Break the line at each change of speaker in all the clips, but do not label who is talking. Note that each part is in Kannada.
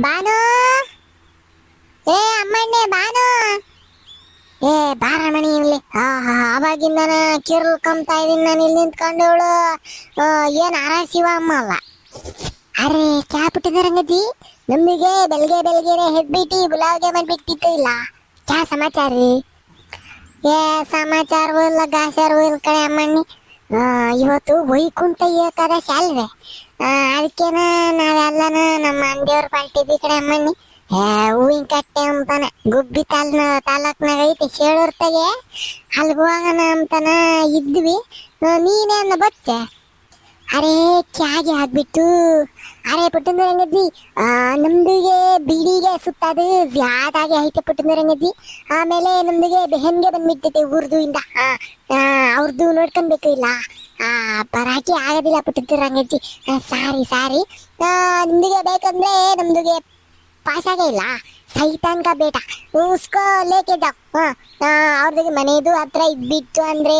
ಬಾನು, ಏ ಅಮ್ಮಣ್ಣೆ ಬಾನು, ಏ ಬಾರಮಣಿ ಇಲ್ಲಿ. ಅವಾಗಿಂದನ ಕಿರ್ಲ್ಕೊಂತ ಇದೀನಿ ನಾನು ಇಲ್ಲಿ ನಿಂತ್ಕೊಂಡವಳು. ಏನ್ ಆರಾಸಿವ ಅಮ್ಮ ಅಲ್ಲ. ಅರೆ ಚಾ ಬಿಟ್ಟಿದಾರಂಗತಿ ನಮ್ಮಿಗೆ ಬೆಳಗ್ಗೆ ಬೆಳಗ್ಗೆನೆ ಹೆದ್ಬಿಟ್ಟು ಬುಲಾವ್ಗೆ ಬಂದ್ಬಿಟ್ಟಿತ್ತು ಇಲ್ಲ ಚಾ ಸಮಾಚಾರ ರೀ. ಏ ಸಮಾಚಾರವೂ ಇಲ್ಲ ಗಾಚಾರವೂ ಇಲ್ಲ ಕಣೆ ಅಮ್ಮಣ್ಣಿ. ಇವತ್ತು ವೈಕುಂಠ ಏಕಾದಶಿ ಅಲ್ವೇ, ಅದಕ್ಕೇನ ನಾವೆಲ್ಲನ ನಮ್ಮ ಅಂದೇವ್ರ ಪಾಲ್ಟಿದ್ವಿ ಕಡೆ ಅಮ್ಮಣ್ಣಿ. ಹೂವಿನ ಕಟ್ಟೆ ಅಂತಾನೆ ಗುಬ್ಬಿ ತಾಲೂಕ್ನಾಗ ಐತಿ ಶೇಳೂರ್ತಾಗೆ, ಅಲ್ಲಿಗೆ ಹೋಗೋಣ ಅಂತಾನ ಇದ್ವಿ. ನೀನೇನ ಬಚ್ಚೆ? ಅರೆ ಚಾಗೆ ಹಾಕ್ಬಿಟ್ಟು ಅರೆ ಪುಟ್ಟಂದ ರಂಗಜ್ಜಿ, ನಮ್ದಿಗೆ ಬಿಡಿಗೆ ಸುತ್ತದು ಯಾದಾಗೆ ಐತೆ ಪುಟ್ಟಂದ ರಂಗಜ್ಜಿ. ಆಮೇಲೆ ನಮ್ದಿಗೆ ಬೆಹನ್ಗೆ ಬಂದ್ಬಿಡ್ತೈತೆ ಊರ್ದು ಇಂದ, ಅವ್ರದ್ದು ನೋಡ್ಕೊಬೇಕು ಇಲ್ಲ. ಬರಾಕಿ ಆಗೋದಿಲ್ಲ ಪುಟ್ಟಂದ ರಂಗಜ್ಜಿ. ಸಾರಿ ನಿಮ್ದಿಗೆ ಬೇಕಂದ್ರೆ ನಮ್ದಿಗೆ ಪಾಸಾಗೆ ಇಲ್ಲ ಸೈತಾನ್ ಕಾ ಬೇಟ ಉಸ್ಕೋ ಲೇಕೆ ಜಾವ್. ಅವ್ರದಿಗೆ ಮನೆದು ಹತ್ರ ಇದ್ಬಿಟ್ಟು ಅಂದ್ರೆ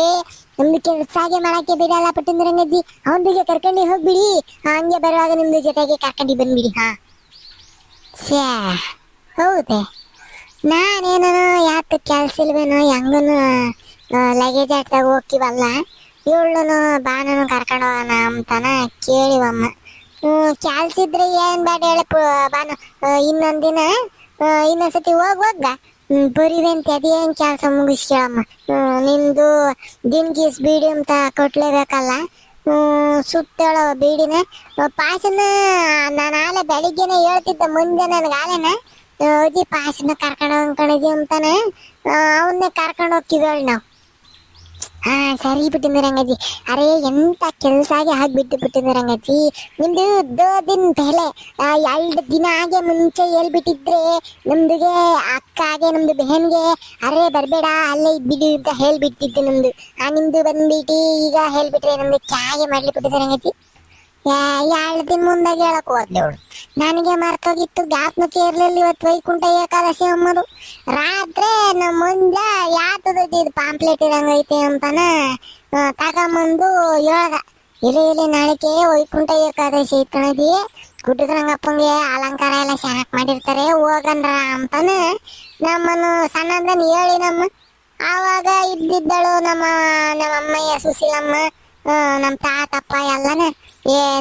ನಮ್ದು ಕೆಲ್ಸಾಗೆ ಮಾಡಕ್ಕೆ ಬಿಡಲ್ಲ ಪುಟ್ಟಂದ ರಂಗಜ್ಜಿ. ಅವನಿಗೆ ಕರ್ಕೊಂಡು ಹೋಗ್ಬಿಡಿ, ಹಂಗೆ ಬರುವಾಗ ನಿಮ್ದು ಜೊತೆಗೆ ಕರ್ಕೊಂಡು ಬಂದ್ಬಿಡಿ. ಶ್ಯಾ ಹೌದೇ, ನಾನೇನೋ ಯಾಕೆ ಕೆಲ್ಸ ಇಲ್ವೇನೋ ಹೆಂಗನು ಲಗೇಜ್ ಆಡ್ತಾಗ ಹೋಗ್ತೀವಲ್ಲ, ಇವಳನು ಬಾನನು ಕರ್ಕೊಂಡು ಹೋಗೋಣ ಅಂತಾನ ಕೇಳಿವಮ್ಮ. ಕೆಲ್ಸ ಇದ್ರೆ ಏನ್ ಬೇಡ ಹೇಳ ಬಾನು, ಇನ್ನೊಂದಿನ ಇನ್ನೊಂದ್ಸತಿ ಹೋಗ ಬರಿವಂತೆ ಅದೇನ್ ಕೆಲಸ ಮುಗಿಸ್ಕೊಳಮ್ಮ. ನಿಂದು ದಿನ್ಗೀಸ್ ಬೀಡಿ ಅಂತ ಕೊಟ್ಲೇಬೇಕಲ್ಲ. ಸುತ್ತೇಳ ಬೀಡಿನ ಪಾಸನ ನಾನು ಆಲೆ ಬೆಳಿಗ್ಗೆನೆ ಹೇಳ್ತಿದ್ದೆ ಮುಂದೆ ನನಗೆ ಆಲೆನ ಅಜ್ಜಿ ಪಾಸನ ಕರ್ಕೊಂಡು ಹೋಗ್ಕೊಂಡಿದ್ವಿ ಅಂತಾನೆ ಅವನ್ನೇ ಕರ್ಕೊಂಡು ಹೋಗ್ತೀವಿ ಹೇಳಿ ನಾವು. ಸರಿ ಬಿಟ್ಟಿಂದ ರಂಗಜ್ಜಿ. ಅರೆ ಎಂತ ಕೆಲ್ಸಾಗೆ ಆಗ್ಬಿಟ್ಟು ಬಿಟ್ಟಿಂದ ರಂಗಜ್ಜಿ. ನಿಮ್ದು ದಿನ ಬೆಲೆ 2 ದಿನ ಹಾಗೆ ಮುಂಚೆ ಹೇಳ್ಬಿಟ್ಟಿದ್ರೆ ನಮ್ದಿಗೆ ಅಕ್ಕಾಗೆ ನಮ್ದು ಬೆಹನ್ಗೆ ಅರೆ ಬರಬೇಡ ಅಲ್ಲೇ ಇದ್ಬಿಡಿ ಅಂತ ಹೇಳ್ಬಿಟ್ಟಿದ್ದು ನಮ್ದು. ನಿಮ್ದು ಬಂದ್ಬಿಟ್ಟು ಈಗ ಹೇಳ್ಬಿಟ್ರೆ ನಮ್ದು ಚಾಗೆ ಮಾಡ್ಲಿ ಬಿಟ್ಟಿದ್ದ ರಂಗಜ್ಜಿ. 2 ದಿನ ಮುಂದಾಗೆ ಹೇಳಕ್ ಹೋದ್ಲಿ ಅವಳು. ನನಗೆ ಮರ್ತೋಗಿತ್ತು, ಜ್ಞಾಪನಕ್ಕೆ ಇರ್ಲಿಲ್ಲ ಇವತ್ತು ವೈಕುಂಠ ಏಕಾದಶಿ ಅಮ್ಮದು. ರಾತ್ರಿ ನಮ್ಮ ಮುಂಜ ಯಾತದೈತಿ ಇದು ಪಾಂಪ್ಲೆಟ್ ಇರಂಗೈತೆ ಅಂತಾನ ತಗೊಂಬಂದು ಹೇಳ್ದ. ಇಲ್ಲಿ ನಾಳಿಕೆ ವೈಕುಂಠ ಏಕಾದಶಿ ಇಟ್ಕೊಳದಿ, ಗುಡ್ಡದ್ರಂಗಪ್ಪಂಗೆ ಅಲಂಕಾರ ಎಲ್ಲ ಚೆನ್ನಾಗಿ ಮಾಡಿರ್ತಾರೆ ಹೋಗಂದ್ರ ಅಂತಾನ ನಮ್ಮನ್ನು ಸಣ್ಣದನ್ನ ಹೇಳಿ ನಮ್ಮ ಆವಾಗ ಇದ್ದಿದ್ದಳು ನಮ್ಮ ಅಮ್ಮಯ್ಯ ಸುಶೀಲಮ್ಮ, ನಮ್ಮ ತಾತಪ್ಪ ಎಲ್ಲನ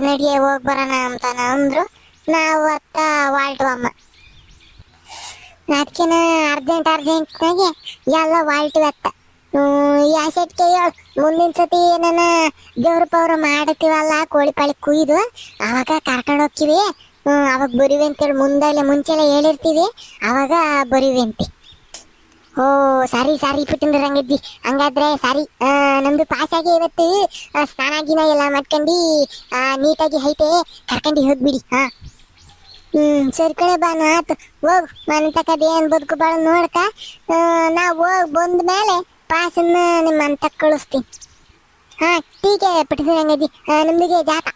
ನಡಿಯೇ ಹೋಗಿ ಬರೋಣ ಅಂತಾನ ಅಂದ್ರು. ನಾವು ಅತ್ತ ವಾಲ್ಟ್ವಮ್ಮ. ಅದಕ್ಕಿನ ಅರ್ಜೆಂಟ್ನಾಗೆ ಎಲ್ಲ ವಾಲ್ಟ್ವಿ ಅತ್ತ. ಯಾಸೆಟ್ಗೆ ಹೇಳು ಮುಂದಿನ ಸತಿ ಏನಾನ ದೇವ್ರ ಪವ್ರ ಮಾಡ್ತೀವಲ್ಲ ಕೋಳಿ ಪಾಳಿ ಕುಯ್ದು ಅವಾಗ ಕರ್ಕೊಂಡು ಹೋಗ್ತೀವಿ. ಅವಾಗ ಬರಿವಿ ಅಂತೇಳಿ ಮುಂಚೆಲ್ಲ ಹೇಳಿರ್ತೀವಿ, ಅವಾಗ ಬರಿವಿ ಅಂತಿ. ಸಾರಿ ಪುಟ್ಟಿಂದ ರಂಗಜ್ಜಿ. ಹಂಗಾದ್ರೆ ಸಾರಿ, ನಮ್ದು ಪಾಸಾಗಿ ಇವತ್ತು ಸ್ನಾನ ಗಿನ ಎಲ್ಲ ಮಾಡ್ಕೊಂಡು ನೀಟಾಗಿ ಐತೆ ಕರ್ಕೊಂಡು ಹೋಗ್ಬಿಡಿ. ಸರಿ ಕಡೆ ಬಾನು ಆತು ಹೋಗು, ಮನೆ ತಕ್ಕದ ಏನ್ ಬದುಕು ಬಾಳ ನೋಡ್ಕ. ನಾವು ಹೋಗಿ ಬಂದ ಮೇಲೆ ಪಾಸನ್ನ ನಿಮ್ಮ ಅಂತ ಕಳಿಸ್ತೀನಿ. ಟೀಕೆ ಪುಟ್ಟಿಂದ ರಂಗಜ್ಜಿ, ನಮ್ದಿಗೆ ಜಾತ.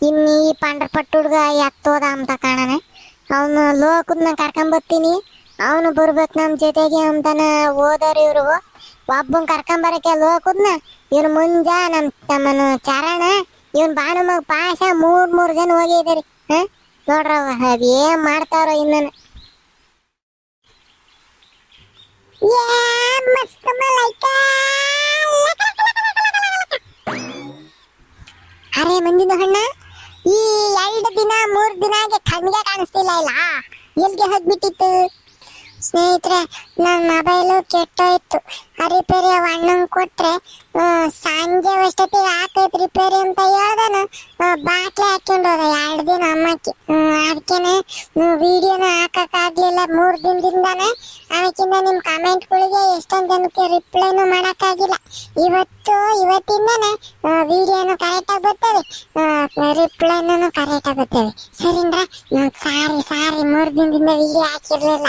ಇನ್ನು ಈ ಪಾಂಡ್ರಪಟ್ಟು ಹುಡ್ಗ ಎತ್ತೋದ ಅಂತ ಕಾಣನೆ. ಅವನು ಲೋಕದ್ನ ಕರ್ಕೊಂಬರ್ತೀನಿ, ಅವನು ಬರ್ಬೇಕು ನಮ್ಮ ಜೊತೆಗೆ ಅಂತಾನ ಓದೋರು ಇವ್ರು. ಒಬ್ಬನ್ ಕರ್ಕೊಂಬರಕ್ಕೆ ಲೋಕದ್ನ ಇವ್ನು ಮುಂಜ ನಮ್ಮನು ಚರಣ ಇವನ್ ಬಾನು ಮಗ ಪಾಶ 3 ಜನ ಹೋಗಿದಾರಿ. ನೋಡ್ರವ ಅದೇನ್ ಮಾಡ್ತಾರೋ ಇನ್ನನ. ಅರೆ ಮಂದಿನ ಹಣ್ಣ ಈ 2 ದಿನ 3 ದಿನಾಗೆ ಕಣ್ಗೆ ಕಾಣಿಸ್ತಿಲ್ಲ ಇಲ್ಲ, ಎಲ್ಗೆ ಹೋಗ್ಬಿಟ್ಟಿತ್ತು ಸ್ನೇಹಿತರೆ? ನನ್ನ ಮೊಬೈಲು ಕೆಟ್ಟೋಯ್ತು, ರಿಪೇರಿ ಅಣ್ಣಂಗೆ ಕೊಟ್ರೆ ಸಂಜೆ ಅಷ್ಟೊತ್ತಿಗೆ ಹಾಕೈತೆ ರಿಪೇರಿ ಅಂತ ಹೇಳ್ದನು. ಬಾಟ್ಲಿ ಹಾಕೊಂಡು ಹೋದ 2 ದಿನ ಅಮ್ಮಕ್ಕಿ. ಅದಕ್ಕೇನೆ ವಿಡಿಯೋನ ಹಾಕಕ್ಕಾಗ್ಲಿಲ್ಲ 3 ದಿನದಿಂದಾನೆ. ಅದಕ್ಕಿಂತ ನಿಮ್ಮ ಕಮೆಂಟ್ಗಳಿಗೆ ಎಷ್ಟೊಂದು ಜನಕ್ಕೆ ರಿಪ್ಲೈನು ಮಾಡೋಕ್ಕಾಗಿಲ್ಲ. ಇವತ್ತಿಂದಾನೆ ವಿಡಿಯೋನು ಕರೆಕ್ಟಾಗಿ ಬರ್ತವೆ, ರಿಪ್ಲೈನೂ ಕರೆಕ್ಟಾಗಿ ಬರ್ತವೆ. ಸರಿಂದ್ರ ಸಾರಿ 3 ದಿನದಿಂದ ವಿಡಿಯೋ ಹಾಕಿರ್ಲಿಲ್ಲ.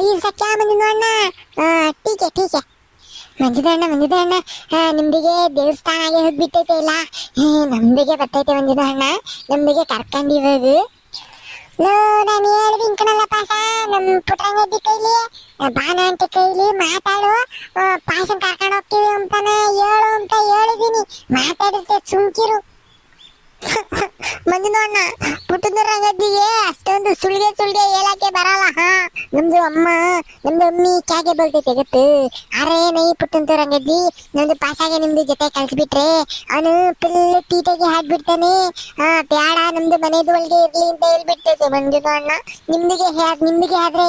ಈಗ ಸತ್ಯ ಬಂದಿದ್ದು ಅಣ್ಣ. ಟೀಕೆ ಮಂಜಿದಣ್ಣ ನಿಮ್ದಿಗೆ ದೇವಸ್ಥಾನಾಗೆ ಹೋಗ್ಬಿಟ್ಟೈತೆ ಇಲ್ಲ, ನಮ್ದಿಗೆ ಬರ್ತೈತೆ ಮಂಜಿದಣ್ಣ, ನಮ್ದಿಗೆ ಕರ್ಕೊಂಡಿರೋದು. ನಾನು ಹೇಳಿದೀನಿ ಕಣಲ್ಲ ಪಾಸ, ನಮ್ಮ ಪುಟ್ರಂಗಜ್ಜಿ ಕೈಲಿ ಬಾನ ಆಂಟಿ ಕೈಲಿ ಮಾತಾಡು, ಪಾಸನ್ ಕರ್ಕೊಂಡು ಹೋಗ್ತೀವಿ ಅಂತಾನೆ ಹೇಳು ಅಂತ ಹೇಳಿದೀನಿ. ಮಾತಾಡುತ್ತೆ ಸುಮ್ಕಿರು. ಮಂಜುನಣ್ಣ ಪುಟ್ಟದ ರಂಗಜ್ಜಿಗೆ ಅಷ್ಟೊಂದು ಸುಳ್ಗೆ ಹೇಳಕ್ಕೆ ಬರಲ್ಲ. ಹಾ ನಮ್ದು ಅಮ್ಮ ನಮ್ದು ಅಮ್ಮಿ ಕ್ಯಾಗೆ ಬಲ್ತೈತೆ ಗೊತ್ತು. ಅರೆ ನೈ ಪುಟ್ಟಂತ ರಂಗಜ್ಜಿ ನಮ್ದು ಪಾಸಾಗೆ ನಿಮ್ದು ಜೊತೆ ಕಳ್ಸಿಬಿಟ್ರೆ ಅವನು ಫುಲ್ ತೀಟೆಗೆ ಹಾಕ್ಬಿಡ್ತಾನೆ. ಬೇಡ ನಮ್ದು ಮನೆದು ಒಳಗೆ ಇರ್ಲಿ ಅಂತ ಹೇಳ್ಬಿಡ್ತೈತೆ ಮಂಜುನಣ್ಣ. ನಿಮ್ದಿಗೆ ಆದ್ರೆ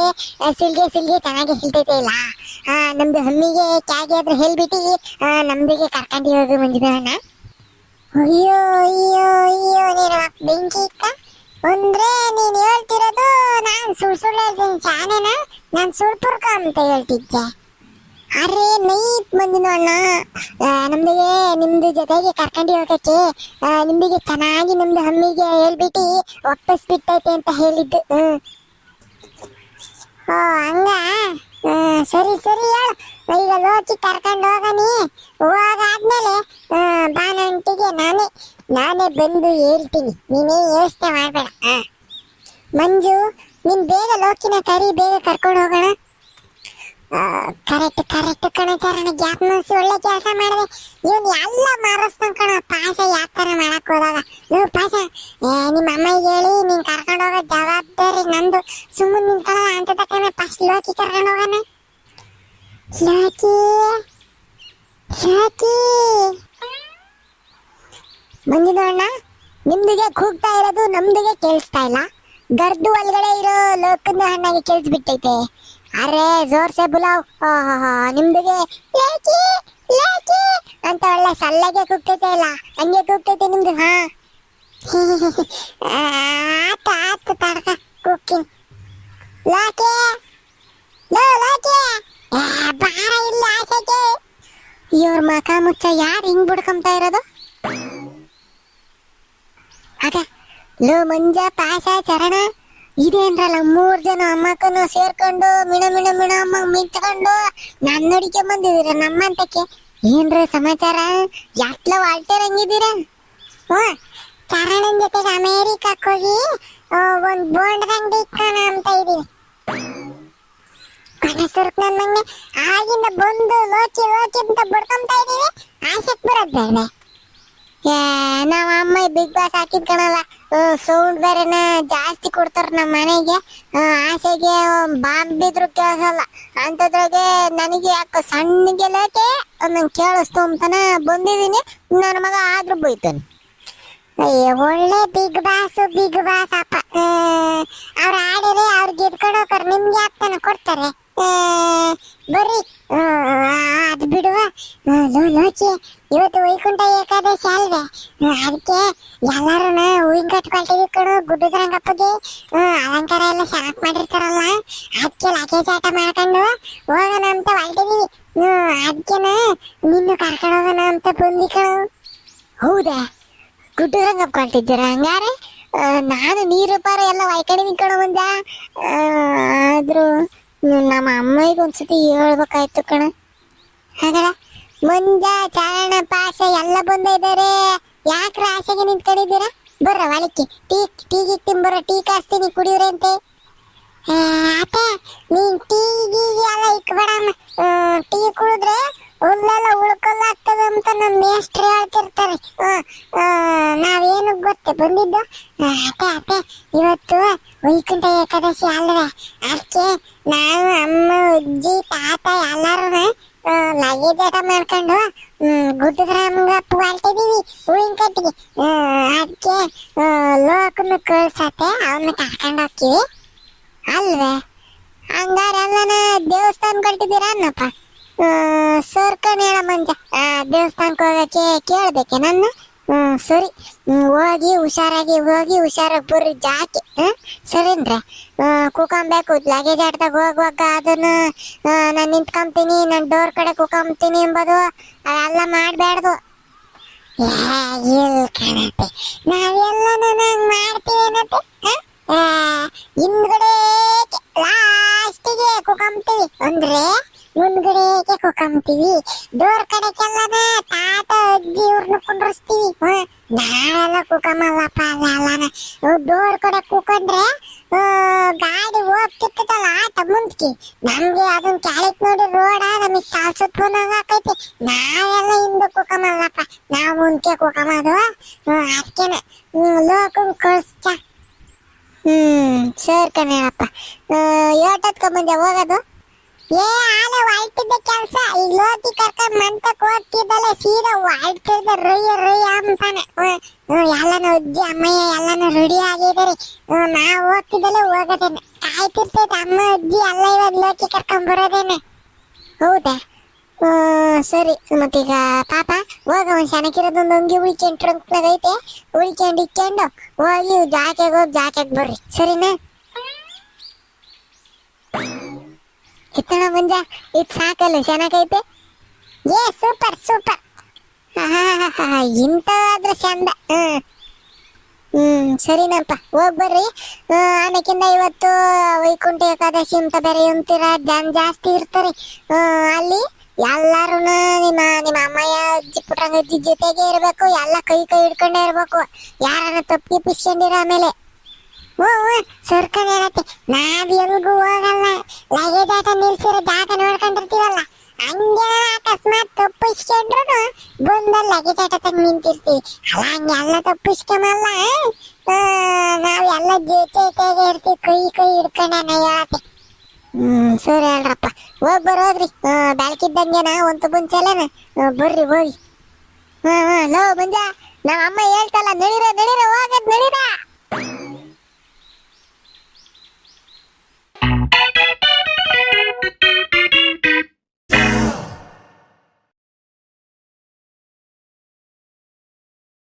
ಸುಳ್ಗೆ ಚೆನ್ನಾಗಿ ಹೇಳ್ತೈತೆ ಇಲ್ಲ. ನಮ್ದು ಅಮ್ಮಿಗೆ ಕ್ಯಾಗೆ ಆದ್ರೆ ಹೇಳ್ಬಿಟ್ಟು ನಮ್ದಿಗೆ ಕರ್ಕೊಂಡು ಹೋಗು ಮಂಜುನಣ್ಣ. ಅಯ್ಯೋ ಅಯ್ಯೋ ಅಯ್ಯೋ ನೀನು ಬೆಂಕಿ ಇಕ್ಕ ಅಂದ್ರೆ ನೀನ್ ಹೇಳ್ತಿರೋದು ನಾನ್ ಸುಳ್ಳು ಹೇಳ್ತೀನಿ ಶಾನೆನಾ? ನಾನ್ ಸುಳ್ಪುರ್ಕ ಅಂತ ಹೇಳ್ತಿದ್ದೆ. ಅರೆ ನೈಟ್ ಮಂದಿನ ಅಣ್ಣ ನಮ್ದಿಗೆ ನಿಮ್ದು ಜೊತೆಗೆ ಕರ್ಕೊಂಡು ಹೋಗಕ್ಕೆ ನಿಮ್ದಿಗೆ ಚೆನ್ನಾಗಿ ನಮ್ದು ಅಮ್ಮಿಗೆ ಹೇಳ್ಬಿಟ್ಟು ವಾಪಸ್ ಬಿಟ್ಟೈತೆ ಅಂತ ಹೇಳಿದ್ದು. ಹಂಗ ಸರಿ ಹೇಳು. ಈಗ ಲೋಕಿ ಕರ್ಕೊಂಡು ಹೋಗನಿ. ಹೋಗಾದ್ಮೇಲೆ ಬಾನಂಟಿಗೆ ನಾನೇ ಬಂದು ಹೇಳ್ತೀನಿ, ನೀನೇ ಯೋಚನೆ ಮಾಡ್ಬೇಡ. ಮಂಜು ನೀನ್ ಬೇಗ ಲೋಕಿನ ಬೇಗ ಕರ್ಕೊಂಡು ಹೋಗೋಣ. ಕರೆಕ್ಟ್ ಕಣ ಚರಣ ಗ್ಯಾಪ್ ಮನ್ಸಿ ಒಳ್ಳೆ ಕೆಲಸ ಮಾಡಿದೆ. ಇವನ್ ಎಲ್ಲ ಮಾರಿಸ್ತಾನ ಕಣ ಪಾಸ ಯಾತರ ಮಾಡಕ್ ಹೋದಾಗ. ನೀವು ಪಾಸ ನಿಮ್ಮ ಅಮ್ಮಗೆ ಹೇಳಿ ನೀನ್ ಕರ್ಕೊಂಡು ಹೋಗೋ ಜವಾಬ್ದಾರಿ ನಂದು. ಸುಮ್ಮನೆ ನಿಂತ್ಕೊಳ್ಳ ಅಂತ ತಕ್ಕ ಫಸ್ಟ್ ಲೋಕಿ ಕರ್ಕೊಂಡು ಹೋಗೋಣ. ಲೋಕಿ ಮಂಜುನಣ್ಣ ನಿಮ್ದಿಗೆ ಕೂಗ್ತಾ ಇರೋದು ನಮ್ದಿಗೆ ಕೇಳಿಸ್ತಾ ಇಲ್ಲ. ಗರ್ದು ಒಳಗಡೆ ಇರೋ ಲೋಕದ ಹಣ್ಣಾಗಿ ಕೇಳಿಸ್ಬಿಟ್ಟೈತೆ. ಅರೆ ಜೋರ್ಸೆ ಬುಲಾವ್. ನಿಮ್ದಿಗೆ ಲೇಕಿ ಅಂತ ಒಳ್ಳೆ ಸಲ್ಲಗೆ ಕೂಗ್ತೈತೆ ಇಲ್ಲ, ಹಂಗೆ ಕೂಗ್ತೈತೆ ನಿಮ್ದು. ಆತ ತಡ್ಕ ಕೂಗ್ತೀನಿ. ಲಾಕೆ ಬಾರ ಇಲ್ಲ ಆಸೆಗೆ. ಇವ್ರ ಮಕ ಮುಚ್ಚ ಯಾರು ಹಿಂಗ್ ಬಿಡ್ಕೊಂತ ಇರೋದು? ಆಗ ಲೋ ಮಂಜ ಪಾಸ ಚರಣ ಇದೇನ್ರಲ್ಲ 3 ಜನ ಅಮ್ಮಕ್ಕನು ಸೇರ್ಕೊಂಡು ಮಿಣ ಅಮ್ಮ ಮಿಂಚ್ಕೊಂಡು ನನ್ನ ನೋಡಿಕೆ ಬಂದಿದ್ದೀರ ನಮ್ಮಂತಕ್ಕೆ. ಏನ್ರ ಸಮಾಚಾರ? ಯಾಟ್ಲ ವಾಲ್ಟೇರ್ ಹಂಗಿದ್ದೀರ? ಚರಣನ್ ಜೊತೆಗೆ ಅಮೇರಿಕಕ್ಕೆ ಹೋಗಿ ಒಂದ್ ಬೋಂಡ್ ಅಂಗಡಿ ಇಕ್ಕೋಣ ಅಂತ ಇದೀವಿ. ಕನಸರ್ಕ್ ನನ್ನಂಗೆ ಆಗಿಂದ ಬಂದು ಲೋಕಿ ಅಂತ ಬಡ್ಕೊಂತ ಇದೀವಿ. ಆಸೆಕ್ ಬರೋದ್ ಬೇಡ. ನಾವ್ ಅಮ್ಮ ಬಿಗ್ ಬಾಸ್ ಹಾಕಿದ್ ಕಣಲ್ಲ, ಸೌಂಡ್ ಬೇರೆನ ಜಾಸ್ತಿ ಕೊಡ್ತಾರ ನಮ್ಮ ಮನೆಗೆ. ಆಸೆಗೆ ಬಾಂಬ್ ಬಿದ್ರು ಕೇಳಿಸಲ್ಲ. ಅಂತದ್ರಾಗೆ ನನಗೆ ಯಾಕೆ ಸಣ್ಣಗೆ ಲೇಕೆ ನಂಗೆ ಕೇಳಿಸ್ತು ಅಂತಾನ ಬಂದಿದ್ದೀನಿ. ನನ್ನ ಮಗ ಆದ್ರೂ ಬೈತಾನೆ. ಅಯ್ಯೋ ಒಳ್ಳೆ ಬಿಗ್ ಬಾಸ್ ಅಪ್ಪ. ಅವ್ರು ಆಡಿದ್ರೆ ಅವ್ರು ಗೆದ್ಕೊಂಡು ಹೋಗ್ತಾರೆ, ನಿಮ್ಗೆ ಯಾಕೆ ಕೊಡ್ತಾರೆ? ಬರ್ರಿ ಅದು ಬಿಡುವ. ಲೋಚಿ ಇವತ್ತು ವೈಕುಂಠ ಏಕಾದಶಿ ಅಲ್ವೇ? ಅದಕ್ಕೆ ಎಲ್ಲಾರು ಹೂವಿನ ಕಟ್ಕೊಳ್ತೀವಿ ಕಣು. ಗುಡ್ಡದ ರಂಗಪ್ಪಗೆ ಅಲಂಕಾರ ಎಲ್ಲ ಶಾಕ್ ಮಾಡಿರ್ತಾರಲ್ಲ, ಅದಕ್ಕೆ ಲಗೇಜ್ ಆಟ ಮಾಡ್ಕೊಂಡು ಹೋಗೋಣ ಅಂತ ಹೊರಟಿದೀವಿ. ಅದಕ್ಕೆನ ನಿನ್ನ ಕರ್ಕೊಂಡು ಹೋಗೋಣ ಅಂತ ಬಂದಿ ಕಣು. ಹೌದಾ? ಗುಡ್ಡದ ರಂಗಪ್ಪ ಹೊರಟಿದ್ದೀರ ಹಂಗಾರೆ? ನಾನು ನೀರು ಪಾರ ಎಲ್ಲ ವೈಕಂಡಿ ಕಣೋ ಮಂಜ. ಆದ್ರೂ ನಮ್ಮ ಅಮ್ಮಗೆ ಒಂದ್ಸತಿ ಹೇಳ್ಬೇಕಾಯ್ತು ಕಣ. ಹಾಗಾದ್ರೆ ಮಂಜ ಚಾರಣ ಪಾಸ ಎಲ್ಲ ಬಂದ ಇದ್ದಾರೆ. ಯಾಕ್ರ ಆಸೆಗೆ ನಿಂತ್ಕೊಂಡಿದ್ದೀರಾ? ಬರ್ರ ಒಳಕ್ಕೆ ಟೀ ತಿಂಬರ, ಟೀ ಕಾಸ್ತೀನಿ ಕುಡಿಯೋರಂತೆ. ಅತ್ತೆ ನೀನ್ ಟೀಗಿ ಎಲ್ಲ ಇಕ್ಬೇಡಮ್ಮ. ಟೀ ಕುಡಿದ್ರೆ ಹುಲ್ಲೆಲ್ಲ ಉಳ್ಕೊಲ್ಲ ಆಗ್ತದೆ ಅಂತ ನಮ್ಮ ಮೇಷ್ಟ್ರು ಹೇಳ್ತಿರ್ತಾರೆ. ನಾವೇನು ಗೊತ್ತೇ ಬಂದಿದ್ದು? ಅತ್ತೆ ಇವತ್ತು ವೈಕುಂಠ ಏಕಾದಶಿ ಅಲ್ವೇ? ಅದಕ್ಕೆ ನಾನು ಅಮ್ಮ ಅಜ್ಜಿ ತಾತ ಎಲ್ಲಾರು ಲಗೇಜ್ ಆಟ ಮಾಡ್ಕೊಂಡು ಗುಡ್ಡದ ರಾಮಗಪ್ಪ ಹೊರಟಿದೀವಿ ಹೂವಿನ ಕಟ್ಟಿಗೆ. ಅದಕ್ಕೆ ಲೋಕನ ಕಳ್ಸತ್ತೆ, ಅವನ್ನ ಕರ್ಕೊಂಡು ಹೋಗ್ತೀವಿ ಅಲ್ವೇ? ಹಂಗಾರೆ ಎಲ್ಲನ ದೇವಸ್ಥಾನ ಕಟ್ಟಿದ್ದೀರಾ ಅನ್ನಪ್ಪ. ಸರ್ಕಣ್ ಹೇಳ ಮಂಜ, ದೇವಸ್ಥಾನಕ್ಕೆ ಹೋಗಕ್ಕೆ ಕೇಳ್ಬೇಕೆ ನನ್ನ? ಸರಿ ಹೋಗಿ ಹುಷಾರಾಗಿ ಬರ್ರಿ ಜಾಕಿ. ಸರಿನ್ರಿ ಕೂಕೊಂಬೇಕು. ಲಗೇಜ್ ಆಡ್ದಾಗ ಹೋಗುವಾಗ ಅದನ್ನ ನಾನು ನಿಂತ್ಕೊಂತೀನಿ, ನಾನು ಡೋರ್ ಕಡೆ ಕೂಕೊಂತೀನಿ ಎಂಬುದು ಅದೆಲ್ಲ ಮಾಡಬೇಡ್ದು. ಇಲ್ಲ ಕಣತೆ, ನಾವೆಲ್ಲ ಮಾಡ್ತೀವೇನತ್ತೆ. ಹಿಂದ್ಗಡೆ ಲಾಸ್ಟಿಗೆ ಕೂಕೊಂತೀವಿ ಅಂದ್ರೆ ಮುಂದ್ಗಡೆಗೆ ಕುಕಂತೀವಿ. ಡೋರ್ ಕಡೆಗೆಲ್ಲನ ತಾತ ಅಜ್ಜಿ ಇವ್ರನ್ನ ಕುಂಡ್ರಸ್ತೀವಿ. ನಾವೆಲ್ಲ ಕುಕಮಲ್ಲಪ್ಪ ಅಲ್ಲೆಲ್ಲನ. ಡೋರ್ ಕಡೆ ಕುಕೊಂಡ್ರೆ ಗಾಡಿ ಹೋಗ್ತಿರ್ತದಲ್ಲ ಆಟ ಮುಂದ್ಕಿ, ನಮ್ಗೆ ಅದನ್ನ ಕೆಳಕ್ ನೋಡಿ ರೋಡ ನಮಗ್ ಕಾಲ್ ಸುತ್ಕೊಂಡಂಗ ಆಕೈತಿ. ನಾವೆಲ್ಲ ಹಿಂದೆ ಕುಕಮಲ್ಲಪ್ಪ, ನಾವ್ ಮುಂದ್ಕೆ ಕುಕಮದು. ಅದಕ್ಕೇನೆ ಲೋಕನ್ ಕಳ್ಸ್ತ. ಸರ್ ಕಣಪ್ಪ, ಏಟತ್ಕ ಮುಂದೆ ಹೋಗೋದು? ಆಲೆ ಹೊಲ್ಟಿದ್ದ ಕೆಲ್ಸ. ಈಗ ಲೋಕಿ ಕರ್ಕೊಂಡ್ ಮಂತಕ್ ಹೋಗ್ತಿದ್ದಲ್ಲ, ಸೀದಾ ಹೊಲ್ತಿದ್ದ ರೊಯ್ಯ ರೊಯ್ಯ ಅಂತಾನೆ. ಎಲ್ಲಾನು ಅಜ್ಜಿ ಅಮ್ಮಯ್ಯ ಎಲ್ಲಾನು ರೆಡಿ ಆಗಿದಾರೆ. ನಾವ್ ಹೋಗ್ತಿದ್ದಲ್ಲ ಹೋಗೋದೇನೆ, ಕಾಯ್ತಿರ್ತೈತೆ ಅಮ್ಮ ಅಜ್ಜಿ ಎಲ್ಲ ಇವಾಗ ಲೋಕಿ ಕರ್ಕೊಂಡ್ ಬರೋದೇನೆ. ಹೌದಾ? ಸರಿ. ಮತ್ತೀಗ ಪಾಪ ಹೋಗ, ಒಂದ್ ಚೆನ್ನಾಗಿರೋದೊಂದು ಅಂಗಿ ಉಳ್ಕೊಂಡು ಟ್ರಂಕ್ನಾಗ ಐತೆ, ಉಳ್ಕೊಂಡು ಇಕ್ಕೊಂಡು ಹೋಗಿ ಜಾಕೆಗೆ ಹೋಗಿ ಜಾಕೆಗೆ ಬರ್ರಿ, ಸರಿನಾ? ಇತ್ತಣ ಮುಂಜ ಇದು ಸಾಕಲ್ಲ, ಚೆನ್ನಾಗೈತೆ. Super super. ಇಂಥವಾದ್ರೆ ಚಂದ. ಸರಿನಪ್ಪ, ಹೋಗ್ ಬರ್ರಿ. ಆಮೇಕಿಂದ ಇವತ್ತು ವೈಕುಂಠ ಏಕಾದಶಿ ಅಂತ ಬೇರೆ ಅಂತೀರ, ಜನ ಜಾಸ್ತಿ ಇರ್ತಾರೆ ಅಲ್ಲಿ. ಎಲ್ಲಾರು ನಿಮ್ಮ ಅಮ್ಮಯ್ಯ ಅಜ್ಜಿ ಪುಟ್ರಂಗ ಅಜ್ಜಿ ಜೊತೆಗೆ ಇರ್ಬೇಕು, ಎಲ್ಲ ಕೈ ಕೈ ಹಿಡ್ಕೊಂಡೇ ಇರ್ಬೇಕು. ಯಾರನ್ನ ತಪ್ಪಿ ಪಿಸ್ಕೊಂಡಿರ ಆಮೇಲೆ. ಸರ್ಕಾರ ಹೇಳತ್ತೆ, ನಾವ್ ಎಲ್ಗೂ ಹೋಗಲ್ಲ, ಲಗೇಜ್ ಆಟ ನಿಲ್ಸಿರೋ ಜಾಗ ನೋಡ್ಕೊಂಡಿರ್ತೀವಲ್ಲ, ಹಂಗೆ ಅಕಸ್ಮಾತ್ ತಪ್ಪಿಸ್ಕೊಂಡ್ರು ಬಂದ ಲಗೇಜ್ ಆಟ ತಂದು ನಿಂತಿರ್ತೀವಿ. ಅಲ್ಲ ಹಂಗೆಲ್ಲ ತಪ್ಪಿಸ್ಕೊಂಬಲ್ಲ, ನಾವ್ ಎಲ್ಲ ಜೊತೆಗೆ ಇರ್ತೀವಿ, ಕೈ ಕೈ ಹಿಡ್ಕೊಂಡ ಹೇಳತ್ತೆ. ಸರಿ ಹೇಳ್ರಪ್ಪ, ಬರೋದ್ರಿ. ಬೆಳಕಿದ್ದಂಗೆನ ಒಂದು ಮುಂಚೆಲೆನ ಬರ್ರಿ ಹೋಗಿ. ಲೋ ಮುಂಜ, ನಮ್ಮ ಅಮ್ಮ ಹೇಳ್ತಲ್ಲ, ನಡೀರ ನಡೀರ ಹೋಗದ್ ನಡೀರ.